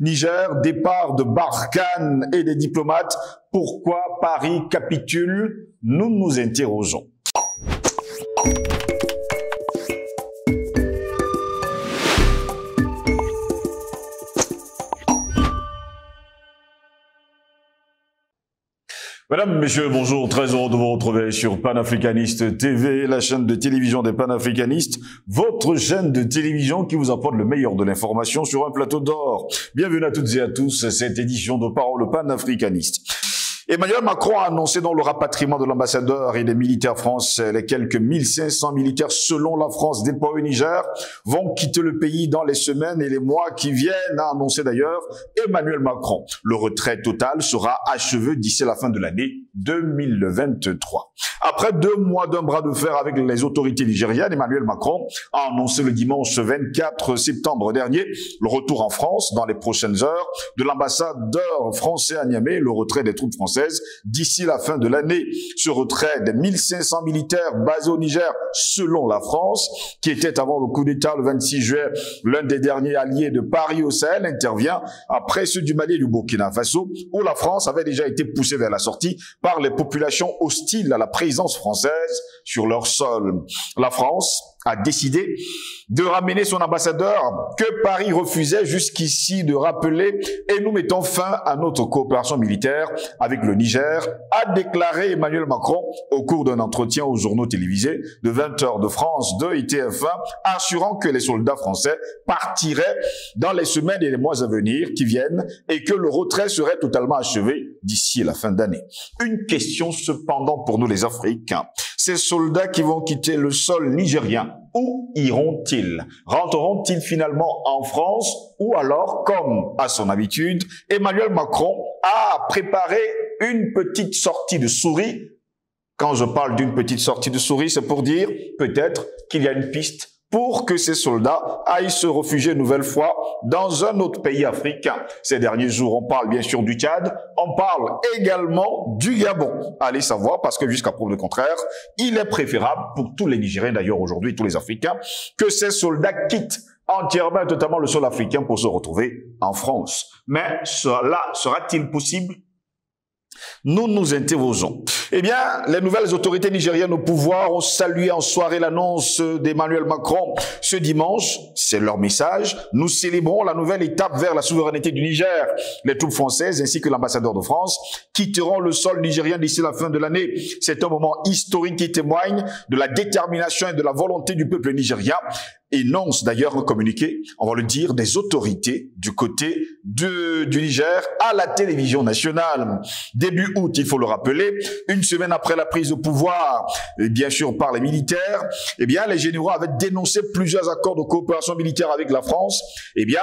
Niger, départ de Barkhane et des diplomates. Pourquoi Paris capitule? Nous nous interrogeons. Mesdames, Messieurs, bonjour, très heureux de vous retrouver sur Panafricaniste TV, la chaîne de télévision des panafricanistes, votre chaîne de télévision qui vous apporte le meilleur de l'information sur un plateau d'or. Bienvenue à toutes et à tous, cette édition de Parole panafricaniste. Emmanuel Macron a annoncé dans le rapatriement de l'ambassadeur et des militaires français. Les quelques 1500 militaires, selon la France, déployés au Niger, vont quitter le pays dans les semaines et les mois qui viennent, a annoncé d'ailleurs Emmanuel Macron. Le retrait total sera achevé d'ici la fin de l'année 2023. Après 2 mois d'un bras de fer avec les autorités nigériennes, Emmanuel Macron a annoncé le dimanche 24 septembre dernier le retour en France dans les prochaines heures de l'ambassadeur français à Niamey, le retrait des troupes françaises d'ici la fin de l'année. Ce retrait des 1500 militaires basés au Niger, selon la France, qui était avant le coup d'État le 26 juillet, l'un des derniers alliés de Paris au Sahel, intervient après ceux du Mali et du Burkina Faso, où la France avait déjà été poussée vers la sortie par les populations hostiles à la présence française sur leur sol. La France a décidé de ramener son ambassadeur que Paris refusait jusqu'ici de rappeler, et nous mettons fin à notre coopération militaire avec le Niger, a déclaré Emmanuel Macron au cours d'un entretien aux journaux télévisés de 20h de France 2 et TF1, assurant que les soldats français partiraient dans les semaines et les mois à venir qui viennent et que le retrait serait totalement achevé d'ici la fin d'année. Une question cependant pour nous les Africains. Ces soldats qui vont quitter le sol nigérien, où iront-ils? Rentreront-ils finalement en France? Ou alors, comme à son habitude, Emmanuel Macron a préparé une petite sortie de souris? Quand je parle d'une petite sortie de souris, c'est pour dire peut-être qu'il y a une piste pour que ces soldats aillent se réfugier une nouvelle fois dans un autre pays africain. Ces derniers jours, on parle bien sûr du Tchad, on parle également du Gabon. Allez savoir, parce que jusqu'à preuve du contraire, il est préférable pour tous les Nigériens d'ailleurs aujourd'hui, tous les Africains, que ces soldats quittent entièrement et totalement le sol africain pour se retrouver en France. Mais cela sera-t-il possible? Nous nous interrogeons. Eh bien, les nouvelles autorités nigériennes au pouvoir ont salué en soirée l'annonce d'Emmanuel Macron ce dimanche. C'est leur message. Nous célébrons la nouvelle étape vers la souveraineté du Niger. Les troupes françaises ainsi que l'ambassadeur de France quitteront le sol nigérien d'ici la fin de l'année. C'est un moment historique qui témoigne de la détermination et de la volonté du peuple nigérien. Énonce d'ailleurs un communiqué, on va le dire, des autorités du côté du Niger à la télévision nationale. Début août, il faut le rappeler, une semaine après la prise de pouvoir, et bien sûr par les militaires, eh bien les généraux avaient dénoncé plusieurs accords de coopération militaire avec la France. Eh bien,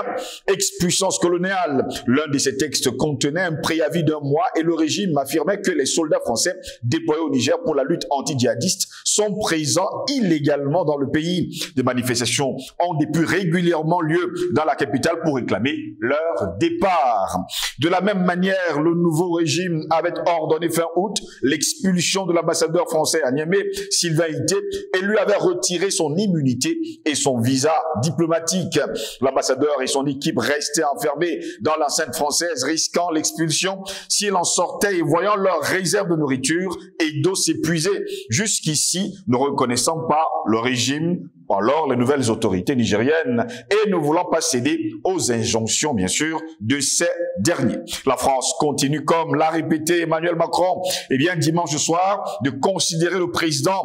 ex-puissance coloniale, l'un de ces textes contenait un préavis d'1 mois et le régime affirmait que les soldats français déployés au Niger pour la lutte anti-djihadiste sont présents illégalement dans le pays. Des manifestations ont depuis régulièrement lieu dans la capitale pour réclamer leur départ. De la même manière, le nouveau régime avait ordonné fin août l'expulsion de l'ambassadeur français à Niamey, Sylvain Ité, et lui avait retiré son immunité et son visa diplomatique. L'ambassadeur et son équipe restaient enfermés dans l'enceinte française, risquant l'expulsion s'ils en sortaient et voyant leurs réserves de nourriture et d'eau s'épuiser. Jusqu'ici, ne reconnaissant pas le régime, alors les nouvelles autorités nigériennes et ne voulant pas céder aux injonctions, bien sûr, de ces derniers. La France continue, comme l'a répété Emmanuel Macron, eh bien, dimanche soir, de considérer le président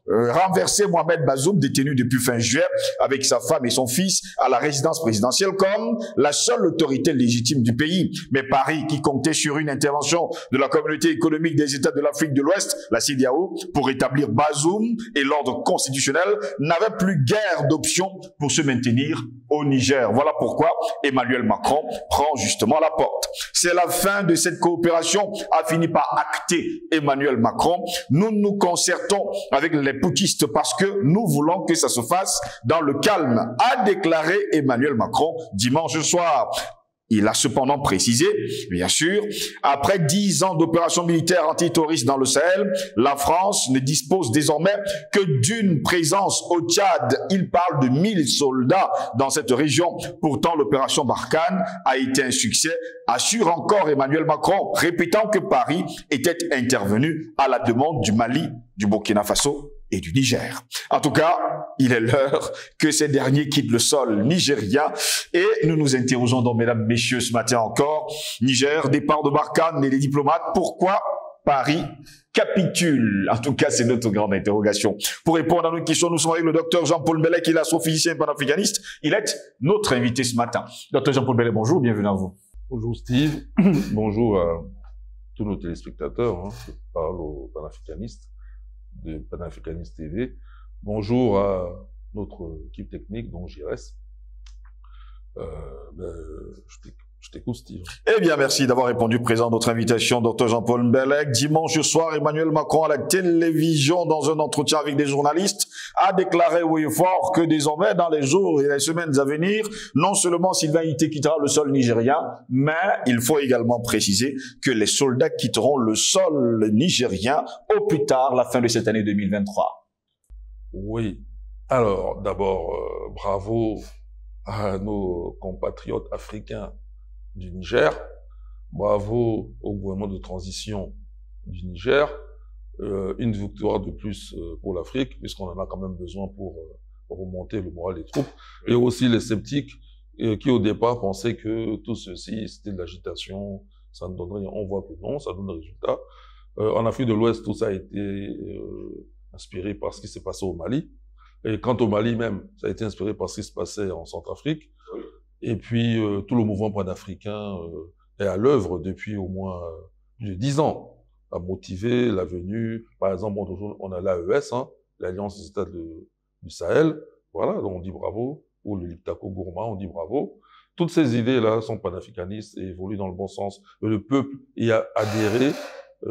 renversé Mohamed Bazoum, détenu depuis fin juillet, avec sa femme et son fils à la résidence présidentielle, comme la seule autorité légitime du pays. Mais Paris, qui comptait sur une intervention de la communauté économique des États de l'Afrique de l'Ouest, la CEDEAO, pour établir Bazoum et l'ordre constitutionnel, n'avait plus guère d'options pour se maintenir au Niger. Voilà pourquoi Emmanuel Macron prend justement la porte. C'est la fin de cette coopération, a fini par acter Emmanuel Macron. Nous nous concertons avec les putschistes parce que nous voulons que ça se fasse dans le calme, a déclaré Emmanuel Macron dimanche soir. Il a cependant précisé, bien sûr, après 10 ans d'opérations militaires antiterroristes dans le Sahel, la France ne dispose désormais que d'une présence au Tchad. Il parle de 1000 soldats dans cette région. Pourtant, l'opération Barkhane a été un succès, assure encore Emmanuel Macron, répétant que Paris était intervenu à la demande du Mali, du Burkina Faso et du Niger. En tout cas, il est l'heure que ces derniers quittent le sol nigérien et nous nous interrogeons donc, mesdames, messieurs, ce matin encore. Niger, départ de Barkhane et les diplomates, pourquoi Paris capitule? En tout cas, c'est notre grande interrogation. Pour répondre à nos questions, nous sommes avec le docteur Jean-Paul Mbelek, il est astrophysicien panafricaniste. Il est notre invité ce matin. Docteur Jean-Paul Mbelek, bonjour, bienvenue à vous. Bonjour Steve, bonjour à tous nos téléspectateurs, je parle aux panafricanistes de Panafricaniste TV. Bonjour à notre équipe technique, dont JRS. Je t'écoute, Steve. Eh bien, merci d'avoir répondu présent à notre invitation, Dr Jean-Paul Mbelek. Dimanche soir, Emmanuel Macron à la télévision, dans un entretien avec des journalistes, a déclaré haut et fort que désormais, dans les jours et les semaines à venir, non seulement Sylvain Ité quittera le sol nigérien, mais il faut également préciser que les soldats quitteront le sol nigérien au plus tard, la fin de cette année 2023. Oui. Alors, d'abord, bravo à nos compatriotes africains du Niger, bravo au gouvernement de transition du Niger, une victoire de plus pour l'Afrique, puisqu'on en a quand même besoin pour remonter le moral des troupes, et aussi les sceptiques qui au départ pensaient que tout ceci c'était de l'agitation, ça ne donnerait rien. On voit que non, ça donne des résultats. En Afrique de l'Ouest, tout ça a été inspiré par ce qui s'est passé au Mali, et quant au Mali même, ça a été inspiré par ce qui se passait en Centrafrique. Et puis, tout le mouvement panafricain est à l'œuvre depuis au moins plus de 10 ans, à motiver la venue. Par exemple, on a l'AES, l'Alliance des États du Sahel, voilà, donc on dit bravo, ou le Liptako Gourma, on dit bravo. Toutes ces idées-là sont panafricanistes et évoluent dans le bon sens. Le peuple y a adhéré,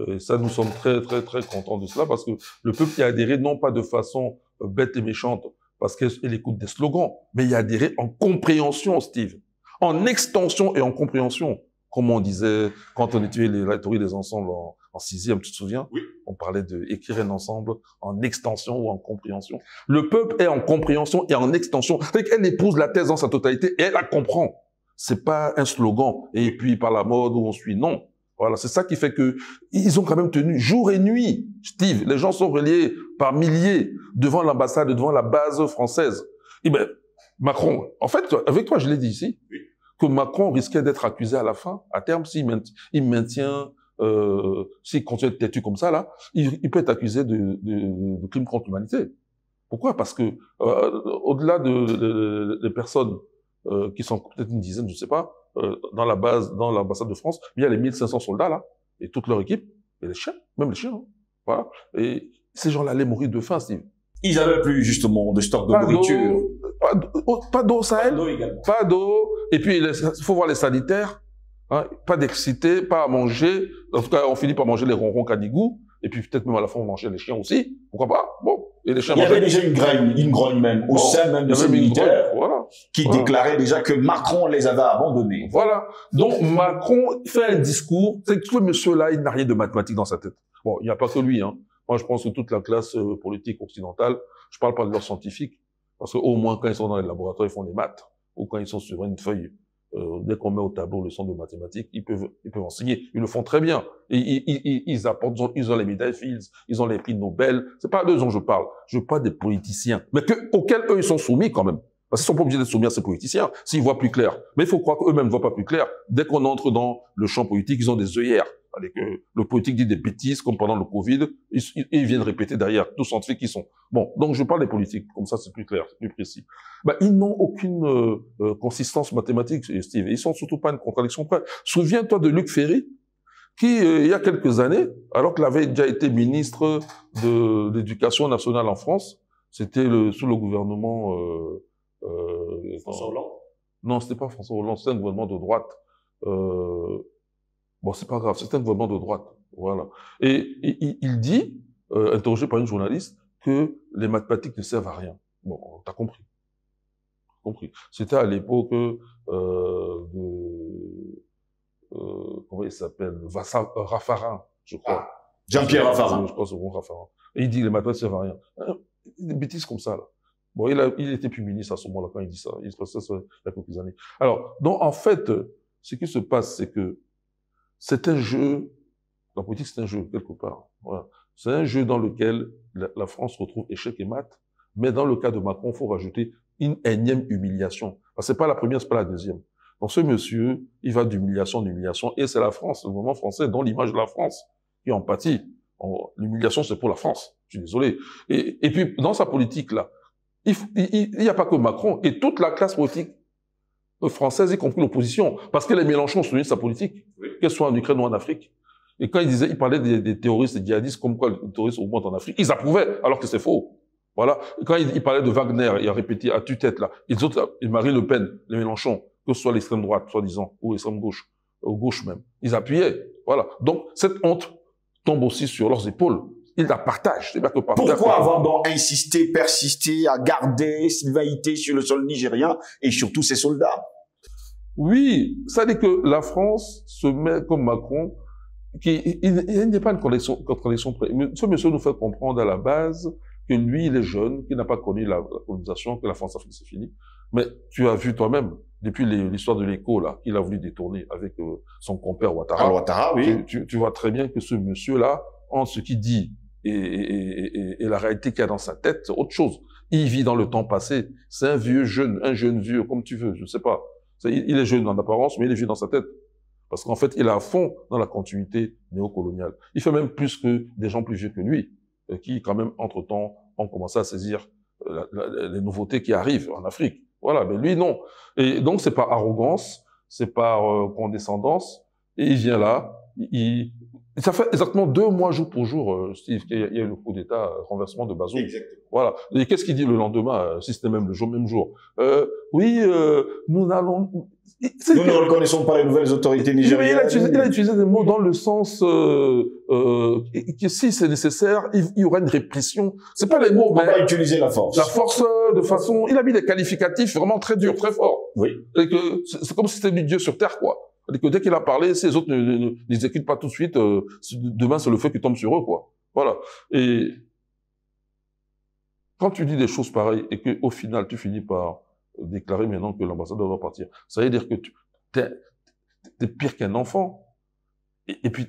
et ça, nous sommes très, très, très contents de cela, parce que le peuple y a adhéré non pas de façon bête et méchante, parce qu'elle écoute des slogans, mais il y a adhéré en compréhension, Steve. En extension et en compréhension. Comme on disait quand on étudiait la théorie des ensembles en sixième, tu te souviens? Oui. On parlait d'écrire un ensemble en extension ou en compréhension. Le peuple est en compréhension et en extension. C'est qu'elle épouse la thèse dans sa totalité et elle la comprend. C'est pas un slogan et puis par la mode où on suit, non. Voilà, c'est ça qui fait que ils ont quand même tenu jour et nuit. Steve, les gens sont reliés par milliers devant l'ambassade, devant la base française. Et ben, Macron, en fait, avec toi, je l'ai dit ici, oui, que Macron risquait d'être accusé à la fin, à terme, s'il maintient, s'il continue d'être têtu comme ça, là, il peut être accusé de crime contre l'humanité. Pourquoi? Parce que, au-delà des personnes qui sont peut-être une dizaine, je ne sais pas, dans l'ambassade de France, il y a les 1500 soldats là, et toute leur équipe, et les chiens, même les chiens, voilà. Et ces gens-là allaient mourir de faim, Steve. Ils avaient plus justement de stock de nourriture. Pas d'eau, Sahel. Pas d'eau. Et puis il faut voir les sanitaires, pas d'excité, pas à manger. En tout cas, on finit par manger les ronrons canigou. Et puis peut-être même à la fin on mangeait les chiens aussi. Pourquoi pas? Bon. Et les chiens. Il y avait déjà une grogne même au sein même de ces militaires, voilà, qui déclarait déjà que Macron les avait abandonnés. Voilà. Donc Macron fait un discours. C'est que ce monsieur-là, il n'a rien de mathématique dans sa tête. Bon, il n'y a pas que lui. Moi, je pense que toute la classe politique occidentale, je parle pas de leurs scientifiques, parce qu'au moins quand ils sont dans les laboratoires, ils font des maths, ou quand ils sont sur une feuille, dès qu'on met au tableau leçon de mathématiques, ils peuvent enseigner. Ils le font très bien. Et ils apportent, ils ont les médailles Fields, ils ont les prix Nobel. C'est pas d'eux dont je parle. Je parle des politiciens. Mais auxquels eux, ils sont soumis quand même. Parce qu'ils sont pas obligés d'être soumis à ces politiciens, s'ils voient plus clair. Mais il faut croire qu'eux-mêmes ne voient pas plus clair. Dès qu'on entre dans le champ politique, ils ont des œillères. Avec le politique dit des bêtises, comme pendant le Covid, ils viennent répéter derrière, tous scientifiques qui sont. Bon, donc je parle des politiques, comme ça c'est plus clair, plus précis. Ils n'ont aucune consistance mathématique, Steve. Ils sont surtout pas une contradiction près. Souviens-toi de Luc Ferry, qui, il y a quelques années, alors qu'il avait déjà été ministre de l'Éducation nationale en France, c'était sous le gouvernement... François Hollande? Non, c'était pas François Hollande, c'était un gouvernement de droite. Bon, c'est pas grave, c'est un gouvernement de droite, voilà. Et il dit, interrogé par une journaliste, que les mathématiques ne servent à rien. Bon, t'as compris. compris. C'était à l'époque comment il s'appelle, Raffarin, je crois. Jean-Pierre Raffarin. Je crois que c'est bon, Raffarin. Et il dit, les matériaux ne servent à rien. Des bêtises comme ça, là. Bon, il était plus ministre à ce moment-là quand il dit ça. Il se passait ça il y a quelques années. Alors, donc, en fait, ce qui se passe, c'est que c'est un jeu, la politique, c'est un jeu, quelque part. Voilà. C'est un jeu dans lequel la France retrouve échec et mat, mais dans le cas de Macron, il faut rajouter une énième humiliation. Parce que c'est pas la première, c'est pas la deuxième. Donc, ce monsieur, il va d'humiliation en humiliation, et c'est la France, le mouvement français, dont l'image de la France, qui en pâtit. L'humiliation, c'est pour la France. Je suis désolé. Et puis, dans sa politique, là, il n'y a pas que Macron, et toute la classe politique française, y compris l'opposition, parce que les Mélenchon ont soutenu sa politique, qu'elle soit en Ukraine ou en Afrique. Et quand il parlait des terroristes, des djihadistes, comme quoi les terroristes augmentent en Afrique, ils approuvaient, alors que c'est faux. Voilà. Et quand il parlait de Wagner, il a répété à tue-tête, là, les autres, et Marine Le Pen, les Mélenchon, que ce soit l'extrême droite, soi-disant, ou l'extrême gauche, ou gauche même, ils appuyaient. Voilà. Donc, cette honte tombe aussi sur leurs épaules. Ils la partagent. C'est pas que pourquoi avoir donc insisté, persisté à garder Sylvain Ité sur le sol nigérien et surtout ses soldats? Oui, ça dit que la France se met comme Macron, il n'y a pas une contradiction. Ce monsieur nous fait comprendre à la base que lui, il est jeune, qu'il n'a pas connu la colonisation, que la France-Afrique c'est fini. Mais tu as vu toi-même, depuis l'histoire de l'écho, là, qu'il a voulu détourner avec son compère Ouattara. Ouattara, oui. Tu vois très bien que ce monsieur-là, en ce qu'il dit et la réalité qu'il y a dans sa tête, c'est autre chose. Il vit dans le temps passé. C'est un jeune vieux, comme tu veux, je ne sais pas. Il est jeune en apparence, mais il est vieux dans sa tête. Parce qu'en fait, il est à fond dans la continuité néocoloniale. Il fait même plus que des gens plus vieux que lui, qui, quand même, entre-temps, ont commencé à saisir les nouveautés qui arrivent en Afrique. Voilà, mais lui, non. Et donc, c'est par arrogance, c'est par condescendance, et il vient là, ça fait exactement 2 mois jour pour jour, Steve, qu'il y a eu le coup d'État, renversement de Bazoum. Exactement. Voilà. Et qu'est-ce qu'il dit le lendemain, si c'était même même jour? Nous n'allons... Nous ne reconnaissons pas les nouvelles autorités nigériennes. Il a utilisé des mots dans le sens que si c'est nécessaire, il y aura une répression. C'est pas les mots, on va utiliser la force. La force de façon... Il a mis des qualificatifs vraiment très durs, très forts. Oui. C'est comme si c'était du Dieu sur terre, quoi. Que dès qu'il a parlé, si les autres n'exécutent pas tout de suite, demain c'est le feu qui tombe sur eux, quoi. Voilà. Et quand tu dis des choses pareilles et que au final tu finis par déclarer maintenant que l'ambassadeur doit partir, ça veut dire que t'es pire qu'un enfant. Et puis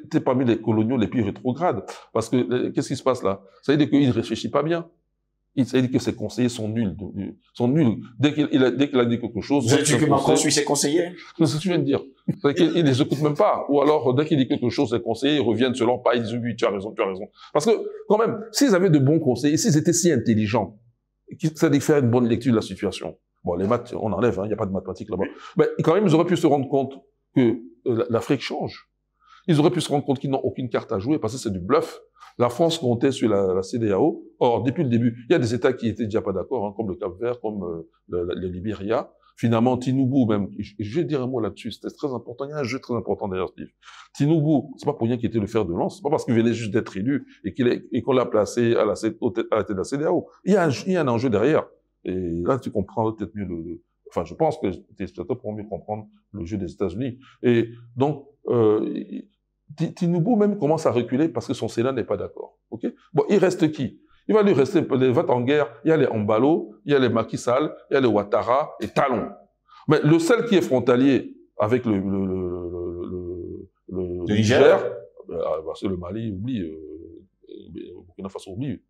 t'es parmi les coloniaux les plus rétrogrades, parce que qu'est-ce qui se passe là? Ça veut dire qu'il ne réfléchit pas bien. Ça veut dire que ses conseillers sont nuls. Dès qu'il a dit quelque chose... Vous avez dit que Macron suit ses conseillers? C'est ce que je viens de dire. Il les écoute même pas. Ou alors, dès qu'il dit quelque chose, ses conseillers reviennent selon pas, ils disent oui, tu as raison. Parce que, quand même, s'ils avaient de bons conseillers, s'ils étaient si intelligents, ça veut dire faire une bonne lecture de la situation. Bon, les maths, on enlève, il n'y a pas de mathématiques là-bas. Mais quand même, ils auraient pu se rendre compte que l'Afrique change. Ils auraient pu se rendre compte qu'ils n'ont aucune carte à jouer parce que c'est du bluff. La France comptait sur la CEDEAO. Or, depuis le début, il y a des États qui étaient déjà pas d'accord, hein, comme le Cap-Vert, comme le Libéria. Finalement, Tinubu, même, je vais dire un mot là-dessus, c'était très important. Il y a un jeu très important d'ailleurs, Steve. Tinubu, c'est pas pour rien qu'il était le fer de lance, c'est pas parce qu'il venait juste d'être élu et qu'on l'a placé à la tête de la CEDEAO. Il y a un enjeu derrière. Et là, tu comprends peut-être mieux enfin, je pense que tes spectateurs pourront mieux comprendre le jeu des États-Unis. Et donc, Tinubu même commence à reculer parce que son Sénat n'est pas d'accord. Ok? Bon, il reste qui? Il va lui rester, les votes en guerre, il y a les Embalo, il y a les Macky Sall, il y a les Ouattara et Talon. Mais le seul qui est frontalier avec le Niger, c'est le Mali oublie, le Burkina Faso oublie,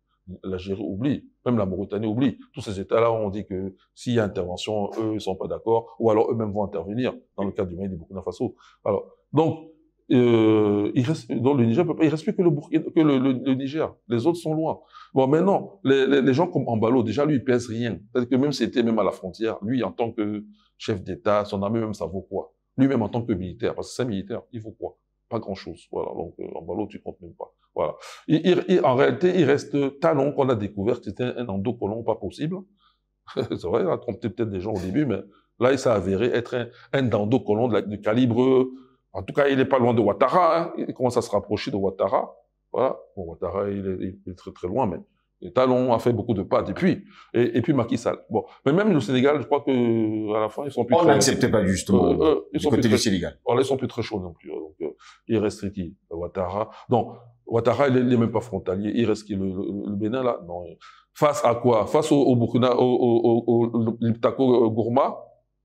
l'Algérie oublie, même la Mauritanie oublie. Tous ces États-là ont dit que s'il y a intervention, eux, ils sont pas d'accord, ou alors eux-mêmes vont intervenir dans le cadre du Mali et du Burkina Faso. Alors, donc, il reste, dans le Niger, il reste plus que le Niger. Les autres sont loin. Bon, maintenant, les gens comme Embalo, déjà, lui, il pèse rien. C'est-à-dire que même s'il était même à la frontière, lui, en tant que chef d'État, son armée même, ça vaut quoi? Lui-même, en tant que militaire, parce que c'est un militaire, il vaut quoi? Pas grand-chose. Voilà. Donc, Embalo, tu comptes même pas. Voilà. En réalité, il reste Talon qu'on a découvert, c'était un endocolon pas possible. C'est vrai, il a trompé peut-être des gens au début, mais là, il s'est avéré être un endocolon du calibre. En tout cas, il n'est pas loin de Ouattara, hein. Il commence à se rapprocher de Ouattara. Voilà. Bon, Ouattara, il est très très loin, mais Et Talon a fait beaucoup de pas depuis. Et puis Macky Sall. Bon. Mais même le Sénégal, je crois que à la fin, ils sont plus On n'acceptait pas justement ils sont du côté plus du Sénégal. Voilà, ils sont plus très chauds non plus. Donc, il reste qui? Ouattara. Non, Ouattara, il est même pas frontalier. Il reste qui? Le Bénin, là? Non. Face à quoi? Face au Burkina, au Liptako Gourma,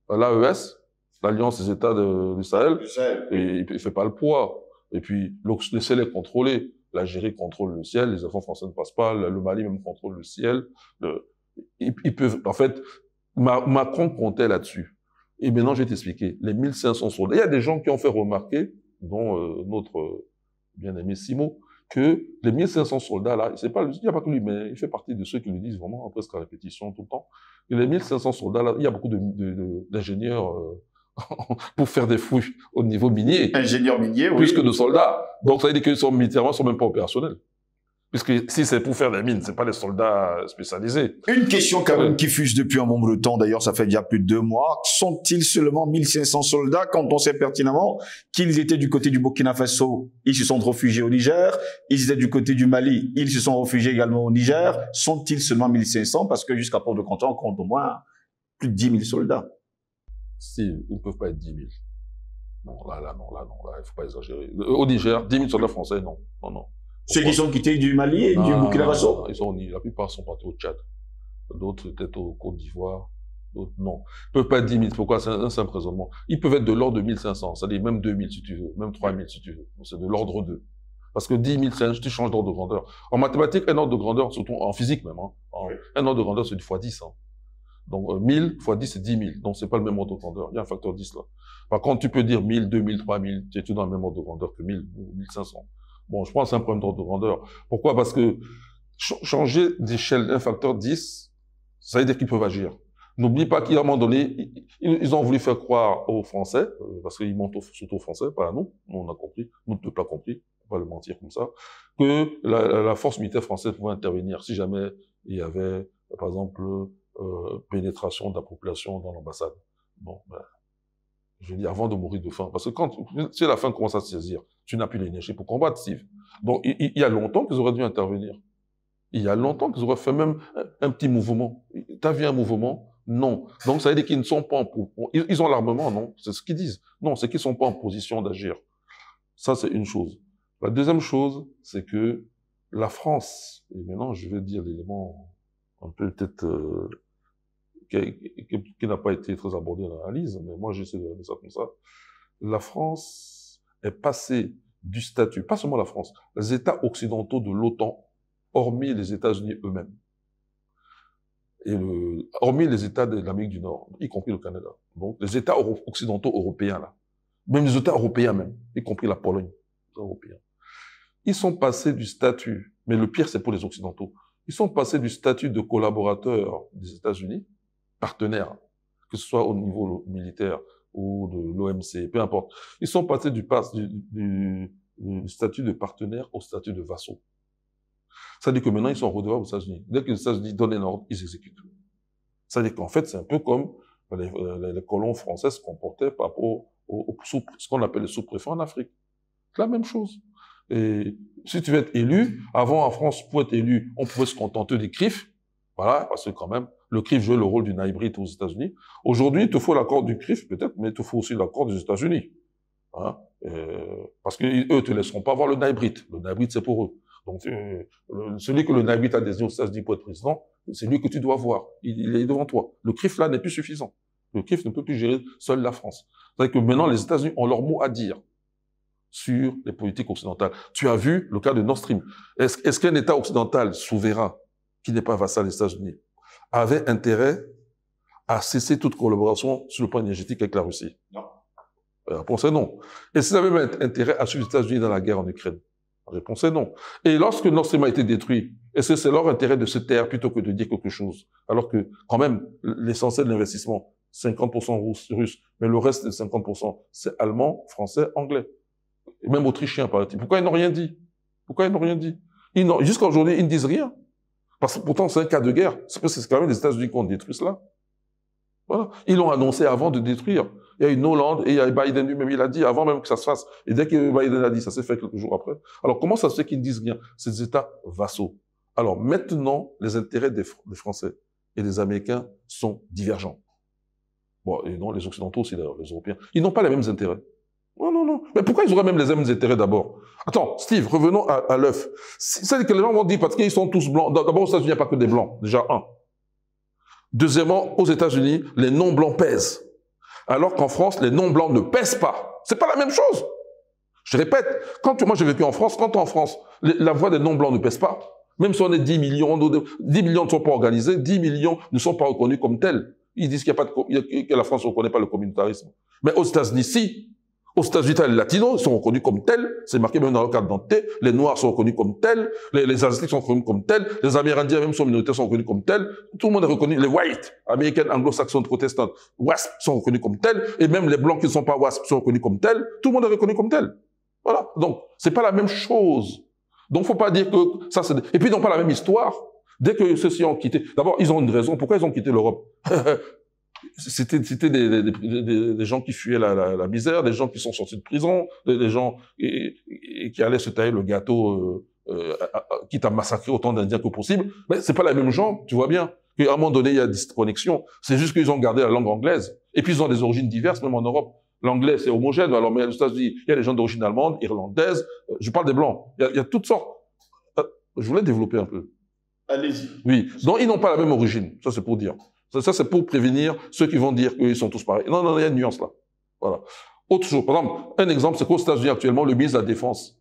l'AES, l'Alliance des États du Sahel. Et il fait pas le poids. Et puis, le ciel est contrôlé. L'Algérie contrôle le ciel, les enfants français ne passent pas, le Mali même contrôle le ciel. Ils peuvent, en fait, Macron comptait là-dessus. Et maintenant, je vais t'expliquer. Les 1500 soldats. Il y a des gens qui ont fait remarquer, dont notre bien-aimé Simo, que les 1500 soldats là, c'est pas, il n'y a pas que lui, mais il fait partie de ceux qui le disent vraiment presque à répétition tout le temps. Et les 1500 soldats là, il y a beaucoup d'ingénieurs pour faire des fouilles au niveau minier. Ingénieurs miniers, oui. Plus que de soldats. Donc ça veut dire qu'ils sont militairement, sont même pas opérationnels. Puisque si c'est pour faire des mines, c'est pas des soldats spécialisés. Une question quand même qui fuse depuis un moment de temps, d'ailleurs ça fait déjà plus de 2 mois. Sont-ils seulement 1500 soldats quand on sait pertinemment qu'ils étaient du côté du Burkina Faso, ils se sont réfugiés au Niger, ils étaient du côté du Mali, ils se sont réfugiés également au Niger. Sont-ils seulement 1500 parce que jusqu'à Port-de-Canton, on compte au moins plus de 10 000 soldats. Si, ils ne peuvent pas être 10 000. Non, là, il faut pas exagérer. Au Niger, 10 000 soldats français, non. Ceux qui sont quittés du Mali et du Burkina Faso? La plupart sont partis au Tchad. D'autres peut-être au Côte d'Ivoire. D'autres, non. Ils peuvent pas être 10 000. Pourquoi? C'est un simple raisonnement. Ils peuvent être de l'ordre de 1500. C'est-à-dire même 2000 si tu veux. Même 3000 si tu veux. C'est de l'ordre 2. Parce que 10 000, tu changes d'ordre de grandeur. En mathématiques, un ordre de grandeur, surtout en physique même, un ordre de grandeur, c'est du fois 10. Donc, 1000 fois 10, c'est 10 000. Donc, c'est pas le même ordre de grandeur. Il y a un facteur 10 là. Par contre, tu peux dire 1000, 2000, 3000. Tu es dans le même ordre de grandeur que 1000 ou 1500. Bon, je pense que c'est un problème d'ordre de grandeur. Pourquoi? Parce que changer d'échelle d'un facteur 10, ça veut dire qu'ils peuvent agir. N'oublie pas qu'à un moment donné, ils ont voulu faire croire aux Français, parce qu'ils mentent surtout aux Français, pas à nous. Nous, on a compris. Nous, on n'a pas compris. On va le mentir comme ça. Que la force militaire française pouvait intervenir si jamais il y avait, par exemple, pénétration de la population dans l'ambassade. Bon, ben, je dis avant de mourir de faim. Parce que quand la faim commence à se saisir, tu n'as plus l'énergie pour combattre, Steve. Donc, il y a longtemps qu'ils auraient dû intervenir. Il y a longtemps qu'ils auraient fait même un petit mouvement. T'as vu un mouvement? Non. Donc, ça veut dire qu'ils ne sont pas ils ont l'armement, non? C'est ce qu'ils disent. Non, c'est qu'ils ne sont pas en position d'agir. Ça, c'est une chose. La deuxième chose, c'est que la France, et maintenant, je vais dire l'élément un peu peut-être qui n'a pas été très abordé dans l'analyse, mais moi j'essaie de regarder ça comme ça. La France est passée du statut, pas seulement la France, les États occidentaux de l'OTAN, hormis les États-Unis eux-mêmes, et hormis les États de l'Amérique du Nord, y compris le Canada. Donc les États occidentaux européens là, même les États européens même, y compris la Pologne, les Européens, ils sont passés du statut, mais le pire c'est pour les Occidentaux, ils sont passés du statut de collaborateurs des États-Unis, partenaires, que ce soit au niveau militaire ou de l'OMC, peu importe. Ils sont passés du statut de partenaire au statut de vassaux. Ça veut dire que maintenant, ils sont redevables aux États-Unis. Dès que les États-Unis donnent un ordre, ils exécutent. Ça veut dire qu'en fait, c'est un peu comme les colons français se comportaient par rapport ce qu'on appelle les sous-préfets en Afrique. C'est la même chose. Et si tu veux être élu, avant en France, pour être élu, on pouvait se contenter des CRIF. Voilà, parce que quand même, le CRIF jouait le rôle du hybride aux États-Unis. Aujourd'hui, il te faut l'accord du CRIF, peut-être, mais il te faut aussi l'accord des États-Unis. Hein, parce qu'eux te laisseront pas voir le hybride. Le hybride, c'est pour eux. Donc, celui que le hybride a désigné aux États-Unis pour être président, c'est lui que tu dois voir. Il est devant toi. Le CRIF, là, n'est plus suffisant. Le CRIF ne peut plus gérer seule la France. C'est-à-dire que maintenant, les États-Unis ont leur mot à dire sur les politiques occidentales. Tu as vu le cas de Nord Stream. Est-ce qu'un État occidental souverain, qui n'est pas vassal des États-Unis, avait intérêt à cesser toute collaboration sur le plan énergétique avec la Russie? Non. La réponse est non. Et s'ils avaient même intérêt à suivre les États-Unis dans la guerre en Ukraine? La réponse est non. Et lorsque Nord Stream a été détruit, est-ce que c'est leur intérêt de se taire plutôt que de dire quelque chose? Alors que, quand même, l'essentiel de l'investissement, 50% russe, mais le reste de 50%, c'est allemand, français, anglais. Et même autrichien, paraît-il. Pourquoi ils n'ont rien dit? Pourquoi ils n'ont rien dit? Jusqu'à aujourd'hui, ils ne disent rien. Parce que pourtant, c'est un cas de guerre. C'est parce que c'est quand même les États-Unis qui ont détruit cela. Voilà. Ils l'ont annoncé avant de détruire. Il y a eu Hollande et il y a Biden lui-même, il a dit avant même que ça se fasse. Et dès que Biden a dit, ça s'est fait quelques jours après. Alors comment ça se fait qu'ils ne disent rien? C'est des États vassaux. Alors maintenant, les intérêts des Français et des Américains sont divergents. Bon, et non, les Occidentaux aussi d'ailleurs, les Européens. Ils n'ont pas les mêmes intérêts. Non, non, non. Mais pourquoi ils auraient même les mêmes intérêts d'abord? Attends, Steve, revenons à l'œuf. C'est que les gens vont dire parce qu'ils sont tous blancs. D'abord, aux États-Unis, il n'y a pas que des blancs. Déjà, un. Deuxièmement, aux États-Unis, les non-blancs pèsent. Alors qu'en France, les non-blancs ne pèsent pas. C'est pas la même chose. Je répète, moi j'ai vécu en France, quand en France, la voix des non-blancs ne pèse pas, même si on est 10 millions, 10 millions ne sont pas organisés, 10 millions ne sont pas reconnus comme tels. Ils disent qu'il y a pas que la France ne reconnaît pas le communautarisme. Mais aux États-Unis, si. Aux États-Unis, les latinos sont reconnus comme tels, c'est marqué même dans le cadre d'identité, les noirs sont reconnus comme tels, les asiatiques sont reconnus comme tels, les amérindiens même sont minoritaires sont reconnus comme tels, tout le monde est reconnu, les whites, américains, anglo-saxons, protestants, WASP sont reconnus comme tels, et même les blancs qui ne sont pas WASP sont reconnus comme tels, tout le monde est reconnu comme tel. Voilà. Donc, c'est pas la même chose. Donc, faut pas dire que ça c'est... Et puis, ils n'ont pas la même histoire. Dès que ceux-ci ont quitté... D'abord, ils ont une raison. Pourquoi ils ont quitté l'Europe? C'était des gens qui fuyaient la misère, des gens qui sont sortis de prison, des gens et qui allaient se tailler le gâteau, quitte à massacrer autant d'Indiens que possible. Mais c'est pas la même gens, tu vois bien. Qu'à un moment donné, il y a des disconnexions. C'est juste qu'ils ont gardé la langue anglaise. Et puis, ils ont des origines diverses, même en Europe. L'anglais, c'est homogène. Alors, mais aux États-Unis, il y a des gens d'origine allemande, irlandaise. Je parle des blancs. Il y a toutes sortes. Je voulais développer un peu. Allez-y. Oui. Donc, ils n'ont pas la même origine. Ça, c'est pour dire. Ça, c'est pour prévenir ceux qui vont dire qu'ils sont tous pareils. Non, non, il y a une nuance là. Voilà. Autre chose. Par exemple, un exemple, c'est qu'aux États-Unis, actuellement, le ministre de la Défense,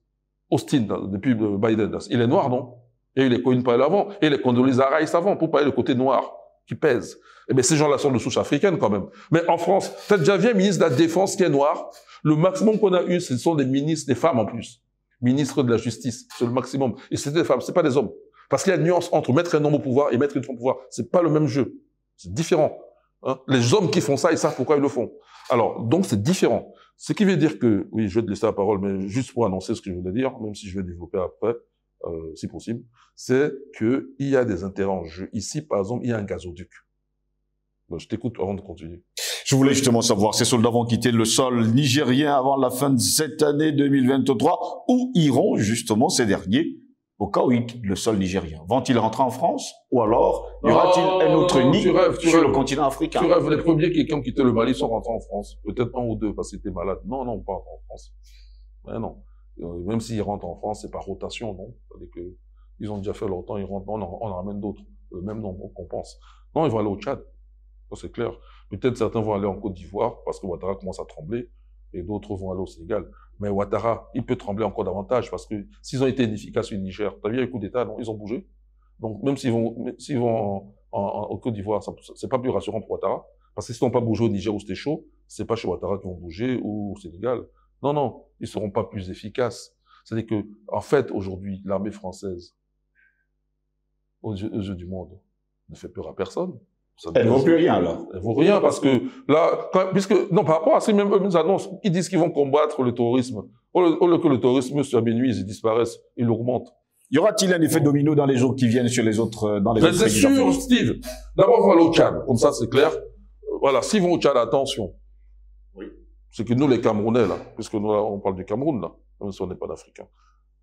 Austin, depuis Biden, il est noir, non? Il y a eu les Cohen Powell avant, et les Condoleezza Rice avant, pour parler le côté noir qui pèse. Eh bien, ces gens-là sont de souche africaine quand même. Mais en France, tu as déjà vu un ministre de la Défense qui est noir. Le maximum qu'on a eu, ce sont des ministres, des femmes en plus. Ministres de la Justice, c'est le maximum. Et c'est des femmes, c'est pas des hommes. Parce qu'il y a une nuance entre mettre un homme au pouvoir et mettre une femme au pouvoir. C'est pas le même jeu. C'est différent. Hein? Les hommes qui font ça, ils savent pourquoi ils le font. Alors, donc c'est différent. Ce qui veut dire que, oui, je vais te laisser la parole, mais juste pour annoncer ce que je voulais dire, même si je vais développer après, si possible, c'est qu'il y a des intérêts en jeu. Ici, par exemple, il y a un gazoduc. Donc, je t'écoute avant de continuer. Je voulais justement savoir, ces soldats vont quitter le sol nigérien avant la fin de cette année 2023. Où iront justement ces derniers au cas où ils quittent le sol nigérien? Vont-ils rentrer en France? Ou alors, y aura-t-il un autre nid sur le continent africain? Tu rêves, les premiers qui ont quitté le Mali sont rentrés en France. Peut-être un ou deux parce qu'ils étaient malades. Non, non, pas en France. Mais non. Même s'ils rentrent en France, c'est par rotation, non? C'est-à-dire que ils ont déjà fait leur temps, ils rentrent, on en ramène d'autres. Le même nombre qu'on pense. Non, ils vont aller au Tchad. Ça, c'est clair. Peut-être certains vont aller en Côte d'Ivoire parce que Ouattara commence à trembler et d'autres vont aller au Sénégal. Mais Ouattara, il peut trembler encore davantage parce que s'ils ont été inefficaces au Niger, t'as vu, il y a eu coup d'État, non? Ils ont bougé. Donc, même s'ils vont en Côte d'Ivoire, c'est pas plus rassurant pour Ouattara. Parce que s'ils n'ont pas bougé au Niger où c'était chaud, c'est pas chez Ouattara qu'ils vont bouger ou au Sénégal. Non, non, ils seront pas plus efficaces. C'est-à-dire que, en fait, aujourd'hui, l'armée française, aux yeux du monde, ne fait peur à personne. Elle ne vaut plus rien, alors. Elle vaut rien parce que là, non, par rapport à ces mêmes annonces, ils disent qu'ils vont combattre le terrorisme. Au lieu que le terrorisme se amenuise, ils disparaissent, ils augmentent. Y aura-t-il un effet domino dans les jours qui viennent sur les autres, dans les autres pays d'Afrique? C'est sûr, Steve. D'abord, on va aller au Tchad. Comme ça, c'est clair. Voilà. S'ils vont au Tchad, attention. Oui. C'est que nous, les Camerounais, là, puisque nous, là, on parle du Cameroun, là, même si on n'est pas d'Africains,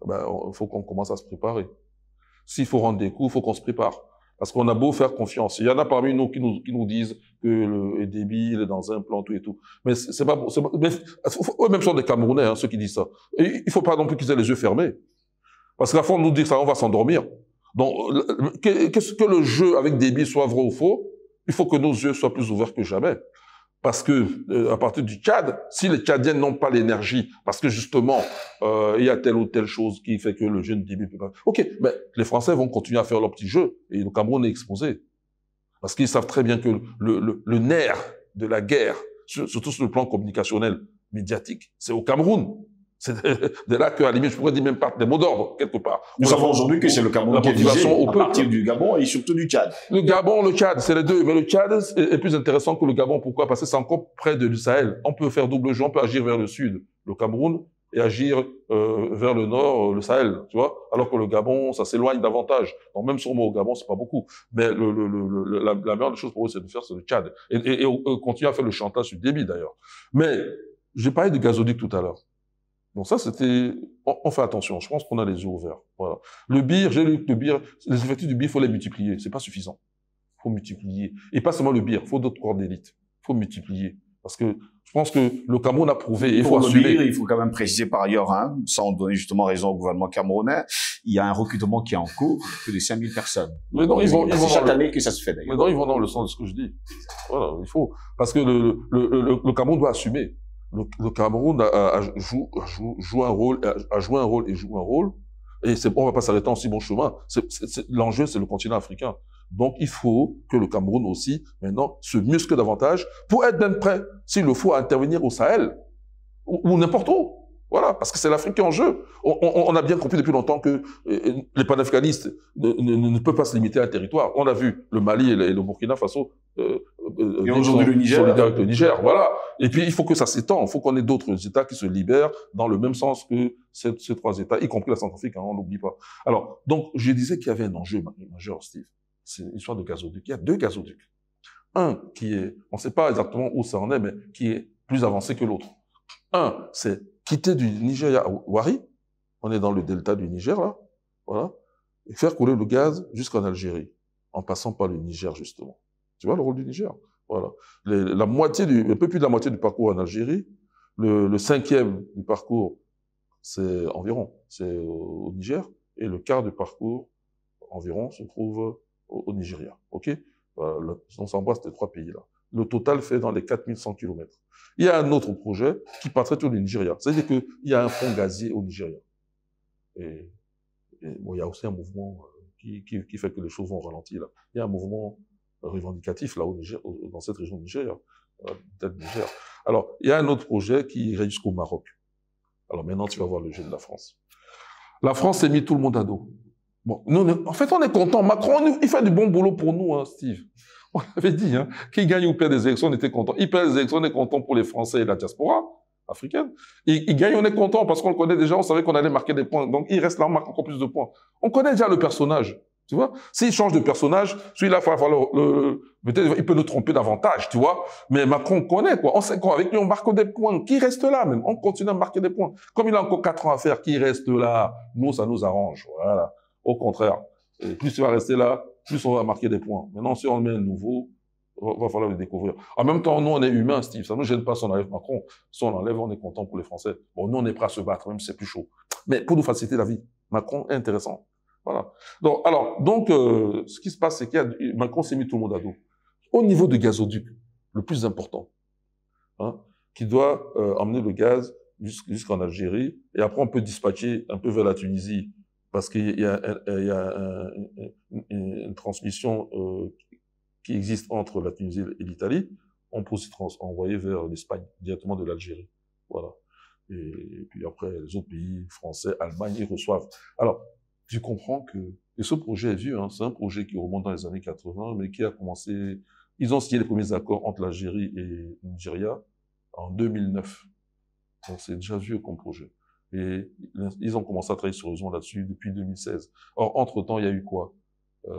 ben, il faut qu'on commence à se préparer. S'il faut rendre des coups, il faut qu'on se prépare. Parce qu'on a beau faire confiance. Il y en a parmi nous qui nous disent que le débit, il est dans un plan, tout et tout. Mais c'est pas, mais, eux-mêmes sont des Camerounais, hein, ceux qui disent ça. Et il faut pas non plus qu'ils aient les yeux fermés. Parce qu'à la fois, on nous dit que ça, on va s'endormir. Donc, qu'est-ce que le jeu avec débit soit vrai ou faux? Il faut que nos yeux soient plus ouverts que jamais. Parce que, à partir du Tchad, si les Tchadiens n'ont pas l'énergie, parce que justement, il y a telle ou telle chose qui fait que le jeune début peut pas... Ok, mais les Français vont continuer à faire leur petit jeu, et le Cameroun est exposé. Parce qu'ils savent très bien que le nerf de la guerre, surtout sur le plan communicationnel, médiatique, c'est au Cameroun. C'est de là qu'à la limite, je pourrais dire même pas des mots d'ordre, quelque part. Nous savons aujourd'hui que c'est le Cameroun qui est visé à partir du Gabon et surtout du Tchad. Le Gabon, le Tchad, c'est les deux. Mais le Tchad est plus intéressant que le Gabon. Pourquoi? Parce que c'est encore près du Sahel. On peut faire double jeu, on peut agir vers le sud, le Cameroun, et agir vers le nord, le Sahel, tu vois. Alors que le Gabon, ça s'éloigne davantage. Donc même sur moi au Gabon, c'est pas beaucoup. Mais la meilleure des choses pour eux, c'est de faire, c'est le Tchad. Et continuer à faire le chantage sur le débit, d'ailleurs. Mais, j'ai parlé de gazoduc tout à l'heure. Donc ça, c'était... On fait attention, je pense qu'on a les yeux ouverts. Voilà. Le BIR, j'ai lu que le BIR, les effectifs du BIR, il faut les multiplier. C'est pas suffisant. Il faut multiplier. Et pas seulement le BIR, il faut d'autres corps d'élite. Il faut multiplier. Parce que je pense que le Cameroun a prouvé, il faut assumer. Il faut quand même préciser par ailleurs, hein, sans donner justement raison au gouvernement camerounais, il y a un recrutement qui est en cours, plus de 5000 personnes. Mais non, ils vont chaque année que ça se fait d'ailleurs. Mais non, ils vont dans le sens de ce que je dis. Voilà, il faut. Parce que le Cameroun doit assumer. Le Cameroun joue un rôle, a joué un rôle et joue un rôle. Et on va pas s'arrêter en si bon chemin. L'enjeu, c'est le continent africain. Donc, il faut que le Cameroun aussi, maintenant, se muscle davantage pour être bien prêt, s'il le faut, à intervenir au Sahel ou n'importe où. Voilà, parce que c'est l'Afrique qui est en jeu. On a bien compris depuis longtemps que les panafricanistes ne peuvent pas se limiter à un territoire. On a vu le Mali et le Burkina Faso et aujourd'hui le Niger, solidaires avec le Niger. Voilà. Et puis, il faut que ça s'étend. Il faut qu'on ait d'autres États qui se libèrent dans le même sens que ces trois États, y compris la Centrafrique, hein, on l'oublie pas. Alors, donc, je disais qu'il y avait un enjeu majeur, Steve. C'est l'histoire de gazoduc. Il y a 2 gazoducs. Un qui est, on ne sait pas exactement où ça en est, mais qui est plus avancé que l'autre. Un, c'est quitter du Nigeria à Wari, on est dans le delta du Niger, là, voilà, et faire couler le gaz jusqu'en Algérie, en passant par le Niger, justement. Tu vois le rôle du Niger? Voilà. Un peu plus de la moitié du parcours en Algérie, le 5e du parcours, c'est au Niger, et le quart du parcours, environ, se trouve au Nigeria. OK? Voilà, on s'embrasse ces 3 pays-là. Le total fait dans les 4100 km. Il y a un autre projet qui passerait tout le Nigeria. C'est-à-dire qu'il y a un fonds gazier au Nigeria. Et bon, il y a aussi un mouvement qui fait que les choses vont ralentir. Là. Il y a un mouvement revendicatif là au Niger, dans cette région du Nigeria. Niger. Alors, il y a un autre projet qui irait jusqu'au Maroc. Alors maintenant, tu vas voir le jeu de la France. La France s'est mis tout le monde à dos. Bon, en fait, on est content. Macron, il fait du bon boulot pour nous, hein, Steve. On avait dit, hein, qu'il gagne ou perd des élections, on était content. Il perd des élections, on est content pour les Français et la diaspora africaine. Il gagne, on est content parce qu'on le connaît déjà, on savait qu'on allait marquer des points. Donc, il reste là, on marque encore plus de points. On connaît déjà le personnage, tu vois. S'il change de personnage, celui-là, peut-être, il peut nous tromper davantage, tu vois. Mais Macron, on connaît, quoi. On sait qu'avec lui, on marque des points. Qui reste là, même. On continue à marquer des points. Comme il a encore 4 ans à faire, qui reste là? Nous, ça nous arrange. Voilà. Au contraire. Et plus il va rester là, plus on va marquer des points. Maintenant, si on met un nouveau, va falloir le découvrir. En même temps, nous, on est humains, Steve. Ça ne nous gêne pas si on enlève Macron. Si on l'enlève, on est content pour les Français. Bon, nous, on est prêts à se battre, même si c'est plus chaud. Mais pour nous faciliter la vie, Macron est intéressant. Voilà. Donc, ce qui se passe, c'est Macron s'est mis tout le monde à dos. Au niveau du gazoduc, le plus important, hein, qui doit emmener le gaz jusqu'en Algérie, et après, on peut dispatcher un peu vers la Tunisie, parce qu'il y a une transmission qui existe entre la Tunisie et l'Italie, on peut aussi envoyer vers l'Espagne, directement de l'Algérie. Voilà. Et puis après, les autres pays, français, Allemagne, ils reçoivent. Alors, tu comprends que, et ce projet est vieux, hein, c'est un projet qui remonte dans les années 80, mais qui a commencé, ils ont signé les premiers accords entre l'Algérie et le Nigeria en 2009. Donc c'est déjà vieux comme projet. Et ils ont commencé à travailler sérieusement là-dessus depuis 2016. Or, entre-temps, il y a eu quoi?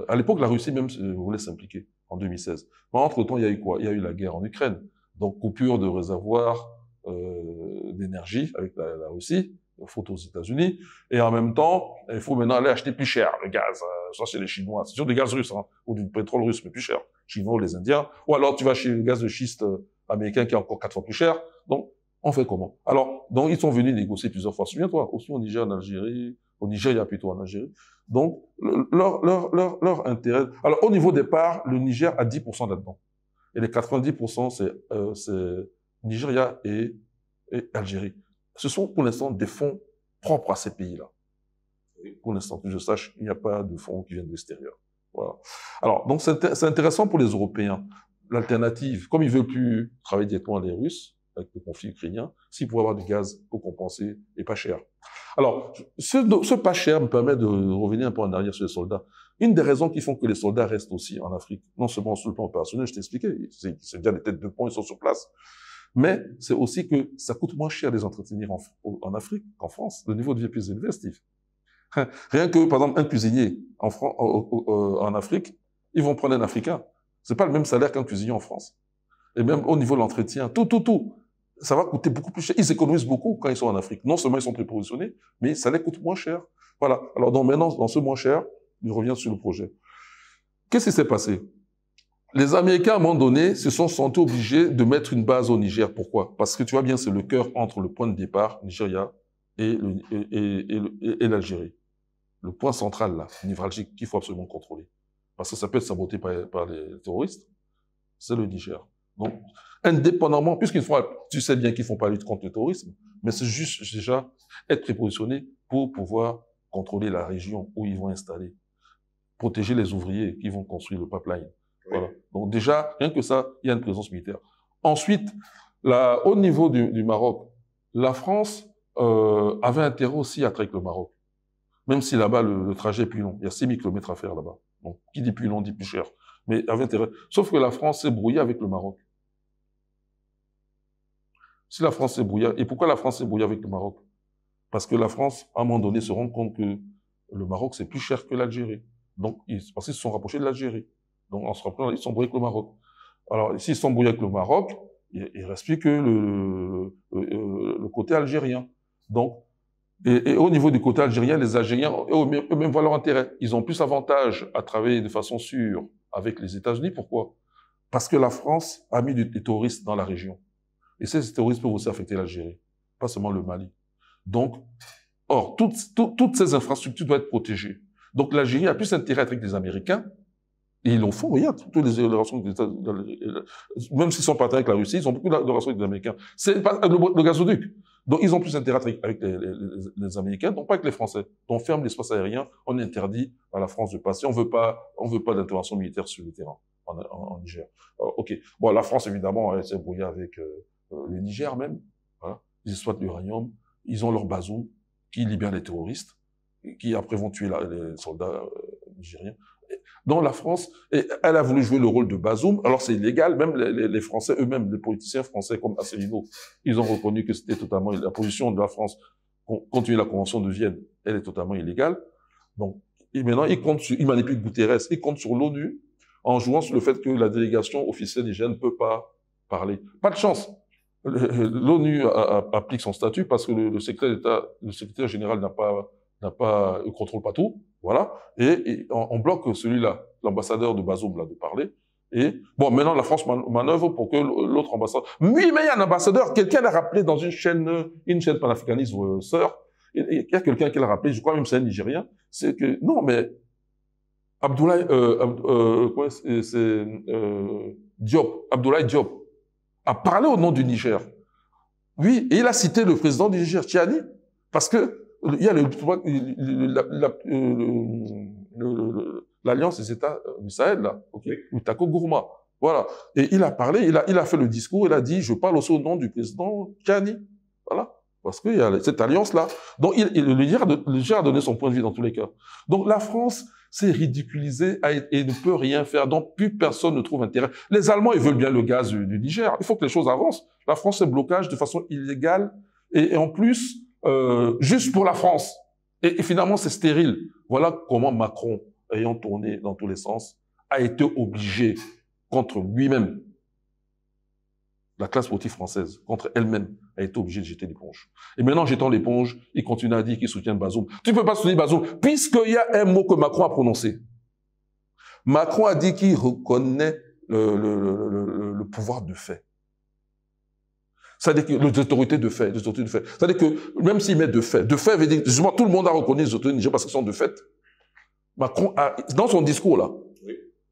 À l'époque, la Russie même voulait s'impliquer, en 2016. Mais entre-temps, il y a eu quoi? Il y a eu la guerre en Ukraine. Donc, coupure de réservoirs d'énergie avec la Russie, faute aux États-Unis. Et en même temps, il faut maintenant aller acheter plus cher le gaz. Ça, c'est les Chinois. C'est sûr du gaz russe, hein, ou du pétrole russe, mais plus cher. Chinois ou les Indiens. Ou alors, tu vas chez le gaz de schiste américain qui est encore 4 fois plus cher. Donc, on fait comment? Alors, donc, ils sont venus négocier plusieurs fois. Souviens-toi, aussi au Niger, en Algérie, au Nigeria plutôt en Algérie. Donc, leur intérêt. Alors, au niveau des parts, le Niger a 10% là-dedans. Et les 90%, c'est Nigeria et Algérie. Ce sont pour l'instant des fonds propres à ces pays-là. Pour l'instant, que je sache, il n'y a pas de fonds qui viennent de l'extérieur. Voilà. Alors, donc, c'est intéressant pour les Européens. L'alternative, comme ils veulent plus travailler directement avec les Russes, avec le conflit ukrainien, s'ils pouvaient avoir du gaz pour compenser et pas cher. Alors, ce pas cher me permet de revenir un peu en arrière sur les soldats. Une des raisons qui font que les soldats restent aussi en Afrique, non seulement sur le plan opérationnel, je t'ai expliqué, c'est déjà des têtes de pont, ils sont sur place, mais c'est aussi que ça coûte moins cher de les entretenir en Afrique qu'en France. Le niveau de vie est plus élevé, Steve. Rien que, par exemple, un cuisinier en Afrique, ils vont prendre un Africain. C'est pas le même salaire qu'un cuisinier en France. Et même au niveau de l'entretien, tout. ça va coûter beaucoup plus cher. Ils économisent beaucoup quand ils sont en Afrique. Non seulement ils sont prépositionnés, mais ça les coûte moins cher. Voilà. Alors, donc maintenant, dans ce moins cher, je reviens sur le projet. Qu'est-ce qui s'est passé? Les Américains, à un moment donné, se sont sentis obligés de mettre une base au Niger. Pourquoi? Parce que tu vois bien, c'est le cœur entre le point de départ, Nigeria, et l'Algérie. Le point central, là, névralgique, qu'il faut absolument contrôler. Parce que ça peut être saboté par les terroristes. C'est le Niger. Donc, indépendamment, puisqu'ils font, tu sais bien qu'ils font pas lutte contre le terrorisme, mais c'est juste déjà être prépositionné pour pouvoir contrôler la région où ils vont installer, protéger les ouvriers qui vont construire le pipeline. Oui. Voilà. Donc déjà, rien que ça, il y a une présence militaire. Ensuite, là, au niveau du Maroc, la France avait intérêt aussi à traiter le Maroc. Même si là-bas, le trajet est plus long. Il y a 6000 km à faire là-bas. Donc, qui dit plus long, dit plus cher. Mais avait intérêt. Sauf que la France s'est brouillée avec le Maroc. Si la France s'est brouillée, et pourquoi la France s'est brouillée avec le Maroc? Parce que la France, à un moment donné, se rend compte que le Maroc, c'est plus cher que l'Algérie. Donc, parce qu'ils se sont rapprochés de l'Algérie. Donc, en se rappelant, ils sont brouillés avec le Maroc. Alors, s'ils sont brouillés avec le Maroc, il reste plus que le côté algérien. Donc, et au niveau du côté algérien, les Algériens, eux-mêmes voient leur intérêt. Ils ont plus avantage à travailler de façon sûre avec les États-Unis. Pourquoi? Parce que la France a mis des terroristes dans la région. Et ces terroristes peuvent aussi affecter l'Algérie, pas seulement le Mali. Donc, or, toutes ces infrastructures doivent être protégées. Donc, l'Algérie a plus intérêt à être avec les Américains. Et ils l'ont fait, regarde, toutes les relations des États, même s'ils sont partenaires avec la Russie, ils ont beaucoup de relations avec les Américains. C'est le gazoduc. Donc, ils ont plus intérêt avec les Américains, donc pas avec les Français. Donc, on ferme l'espace aérien, on interdit à la France de passer, on veut pas d'intervention militaire sur le terrain, en Niger. Ok. Bon, la France, évidemment, elle s'est brouillée avec le Niger même. Voilà. Ils exploitent l'uranium, ils ont leur bazoum qui libère les terroristes, qui après vont tuer les soldats nigériens. Donc la France, elle a voulu jouer le rôle de bazoum, alors c'est illégal, même les Français eux-mêmes, les politiciens français comme Asselineau, ils ont reconnu que c'était totalement, la position de la France, compte tenu de la Convention de Vienne, elle est totalement illégale. Donc, et maintenant, ils manipulent Guterres, ils comptent sur l'ONU en jouant sur le fait que la délégation officielle nigérienne ne peut pas parler. Pas de chance. L'ONU applique son statut parce que le secrétaire général ne contrôle pas tout, voilà, et on bloque celui-là, l'ambassadeur de Bazoum, là, de parler, et bon, maintenant, la France manœuvre pour que l'autre ambassadeur, oui, mais il y a un ambassadeur, quelqu'un l'a rappelé dans une chaîne panafricaniste, sœur, il y a quelqu'un qui l'a rappelé, je crois même c'est un Nigérien, c'est que, non, mais, Abdoulaye Diop, a parlé au nom du Niger. Oui, et il a cité le président du Niger, Tiani, parce que il y a l'alliance des États du Sahel, là, okay, Utako Gourma. Voilà. Et il a parlé, il a fait le discours, il a dit, je parle aussi au nom du président Tiani. Voilà. Parce qu'il y a cette alliance-là. Donc, le Niger a donné son point de vue dans tous les cas. Donc, la France s'est ridiculisée et ne peut rien faire. Donc, plus personne ne trouve intérêt. Les Allemands, ils veulent bien le gaz du Niger. Il faut que les choses avancent. La France est blocage de façon illégale. Et en plus, juste pour la France. Et finalement, c'est stérile. Voilà comment Macron, ayant tourné dans tous les sens, a été obligé contre lui-même. La classe politique française, contre elle-même, a été obligée de jeter l'éponge. Et maintenant, jetant l'éponge, il continue à dire qu'il soutient Bazoum. Tu ne peux pas soutenir Bazoum, puisqu'il y a un mot que Macron a prononcé. Macron a dit qu'il reconnaît le pouvoir de fait. C'est-à-dire que les autorités de fait, c'est-à-dire que même s'il met de fait veut dire, justement, tout le monde a reconnu les autorités nigériennes parce qu'elles sont de fait. Macron a, dans son discours là,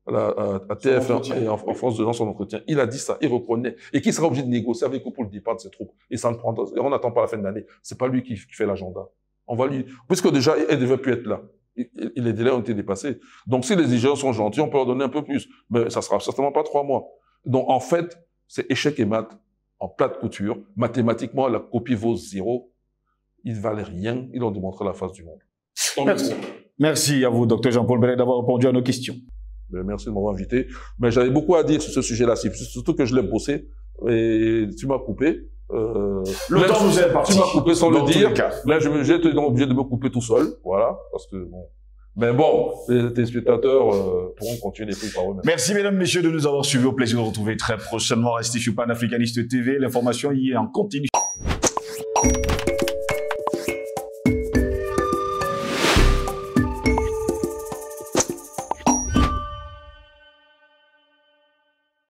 à TF1 et en France, dans son entretien, il a dit ça, il reconnaît, et qu'il sera obligé de négocier avec eux pour le départ de ses troupes. Et ça ne prend, on n'attend pas la fin de l'année. C'est pas lui qui fait l'agenda. On va lui, puisque déjà, elle devait plus être là. Les délais ont été dépassés. Donc, si les Nigériens sont gentils, on peut leur donner un peu plus. Mais ça sera certainement pas 3 mois. Donc, en fait, c'est échec et mat, en plate couture. Mathématiquement, la copie vaut 0. Ils valent rien. Ils ont démontré la face du monde. Merci. Merci à vous, Dr Jean-Paul Béré, d'avoir répondu à nos questions. Merci de m'avoir invité. Mais j'avais beaucoup à dire sur ce sujet-là, surtout que je l'ai bossé. Et tu m'as coupé. Le temps nous est parti. Tu m'as coupé sans le dire. Là, j'ai été obligé de me couper tout seul. Voilà. Parce que, bon, Mais bon, les téléspectateurs pourront continuer les par eux-mêmes. Merci mesdames, messieurs de nous avoir suivis. Au plaisir de vous retrouver très prochainement. Restez sur Panafricaniste TV. L'information y est en continu.